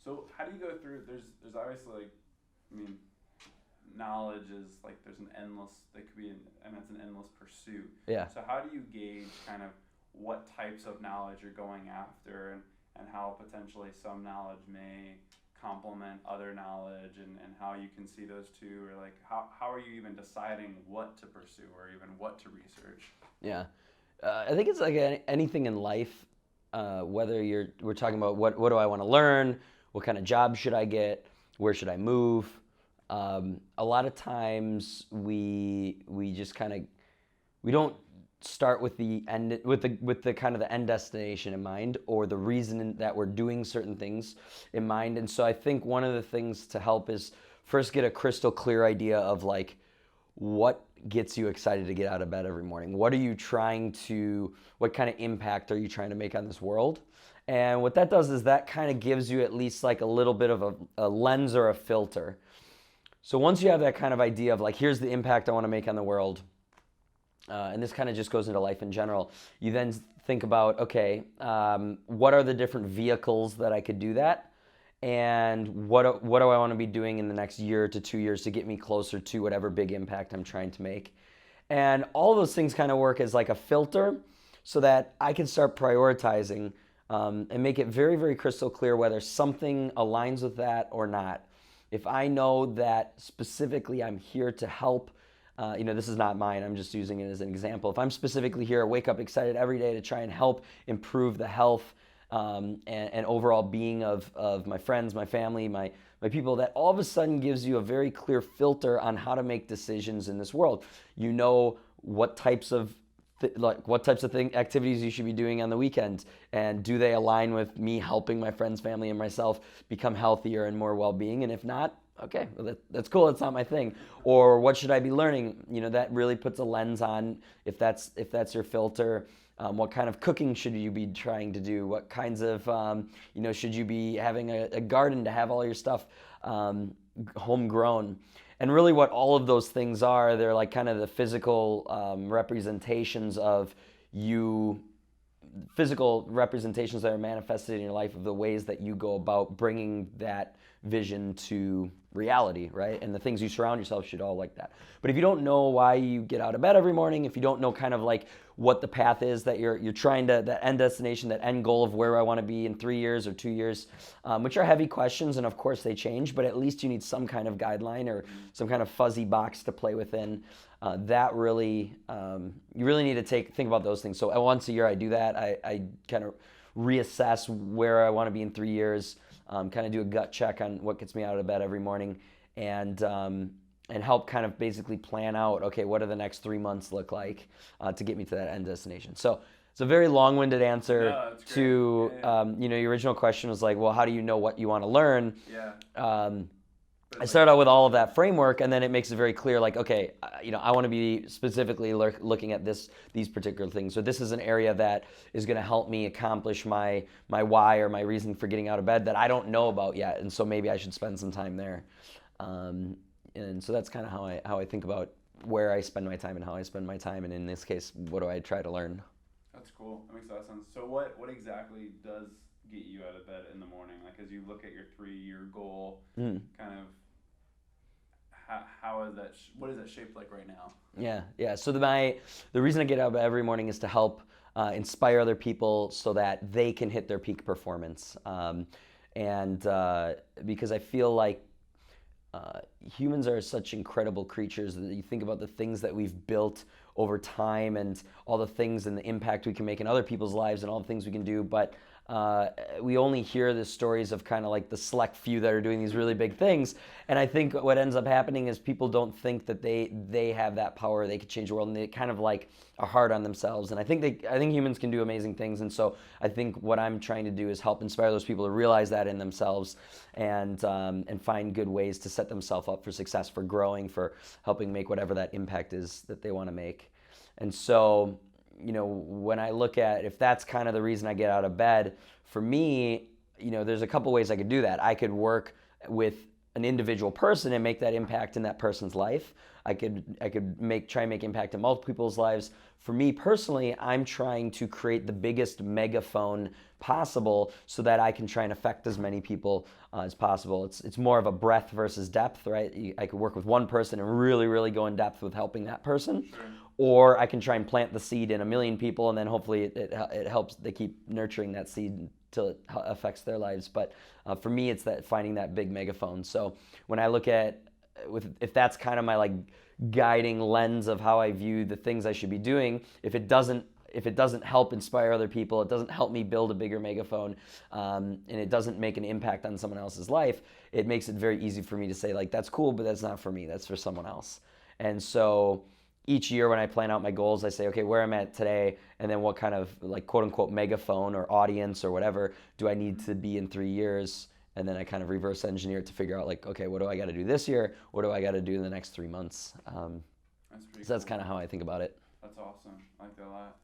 So how do you go through? There's obviously like, I mean, knowledge is like there's an endless. They could be, and it's an endless pursuit. Yeah. So how do you gauge kind of what types of knowledge you're going after, and how potentially some knowledge may complement other knowledge, and how you can see those two, or like how are you even deciding what to pursue or even what to research? Yeah. I think it's like anything in life, whether we're talking about what do I want to learn, what kind of job should I get, where should I move. A lot of times we just kind of we don't start with the end with the kind of the end destination in mind, or the reason that we're doing certain things in mind. And so I think one of the things to help is first get a crystal clear idea of like what gets you excited to get out of bed every morning. What kind of impact are you trying to make on this world? And what that does is that kind of gives you at least like a little bit of a lens or a filter. So once you have that kind of idea of like, here's the impact I want to make on the world, and this kind of just goes into life in general, you then think about, okay, what are the different vehicles that I could do that? And what do I want to be doing in the next year to 2 years to get me closer to whatever big impact I'm trying to make? And all those things kind of work as like a filter so that I can start prioritizing, and make it very, very crystal clear whether something aligns with that or not. If I know that specifically I'm here to help, this is not mine, I'm just using it as an example. If I'm specifically here, I wake up excited every day to try and help improve the health and overall being of my friends, my family, my people, that all of a sudden gives you a very clear filter on how to make decisions in this world. You know what types of activities you should be doing on the weekends, and do they align with me helping my friends, family, and myself become healthier and more well-being? And if not, okay, well that's cool, it's not my thing. Or what should I be learning? That really puts a lens on, if that's your filter. What kind of cooking should you be trying to do? What kinds of, should you be having a garden to have all your stuff homegrown? And really what all of those things are, they're like kind of the physical representations of you, physical representations that are manifested in your life of the ways that you go about bringing that vision to reality, right? And the things you surround yourself should all like that. But if you don't know why you get out of bed every morning, if you don't know kind of like what the path is that you're trying to, that end destination, that end goal of where I want to be in 3 years or 2 years, which are heavy questions, and of course they change, but at least you need some kind of guideline or some kind of fuzzy box to play within. That really, you really need to think about those things. So once a year I do that. I kind of reassess where I want to be in 3 years, kind of do a gut check on what gets me out of bed every morning, and help kind of basically plan out, okay, what do the next 3 months look like to get me to that end destination. So it's a very long-winded answer. No, to, your original question was like, well, how do you know what you want to learn? Yeah. I started out with all of that framework, and then it makes it very clear, like, okay, I want to be specifically looking at these particular things. So this is an area that is going to help me accomplish my why, or my reason for getting out of bed, that I don't know about yet, and so maybe I should spend some time there. And so that's kind of how I think about where I spend my time and how I spend my time, and in this case, what do I try to learn? That's cool. That makes a lot of sense. So what exactly does get you out of bed in the morning? Like, as you look at your 3-year goal, kind of how is that? What is that shaped like right now? Yeah. So the reason I get out of bed every morning is to help inspire other people so that they can hit their peak performance, and because I feel like humans are such incredible creatures that you think about the things that we've built over time, and all the things and the impact we can make in other people's lives, and all the things we can do, but we only hear the stories of kind of like the select few that are doing these really big things. And I think what ends up happening is people don't think that they have that power, they could change the world, and they kind of like are hard on themselves. And I think humans can do amazing things. And so I think what I'm trying to do is help inspire those people to realize that in themselves, and find good ways to set themselves up for success, for growing, for helping make whatever that impact is that they want to make. And so, when I look at, if that's kind of the reason I get out of bed, for me, there's a couple ways I could do that. I could work with an individual person and make that impact in that person's life. I could try and make impact in multiple people's lives. For me personally, I'm trying to create the biggest megaphone possible so that I can try and affect as many people as possible. It's more of a breadth versus depth, right? I could work with one person and really, really go in depth with helping that person. Sure. Or I can try and plant the seed in 1 million people, and then hopefully it helps. They keep nurturing that seed until it affects their lives. But for me, it's that finding that big megaphone. So when I look at if that's kind of my like guiding lens of how I view the things I should be doing, if it doesn't help inspire other people, it doesn't help me build a bigger megaphone, and it doesn't make an impact on someone else's life, it makes it very easy for me to say like, that's cool, but that's not for me. That's for someone else. And so each year when I plan out my goals, I say, okay, where I'm at today, and then what kind of like quote unquote megaphone or audience or whatever do I need to be in 3 years? And then I kind of reverse engineer it to figure out like, okay, what do I got to do this year? What do I got to do in the next 3 months? That's kind of how I think about it. That's awesome. I like that a lot.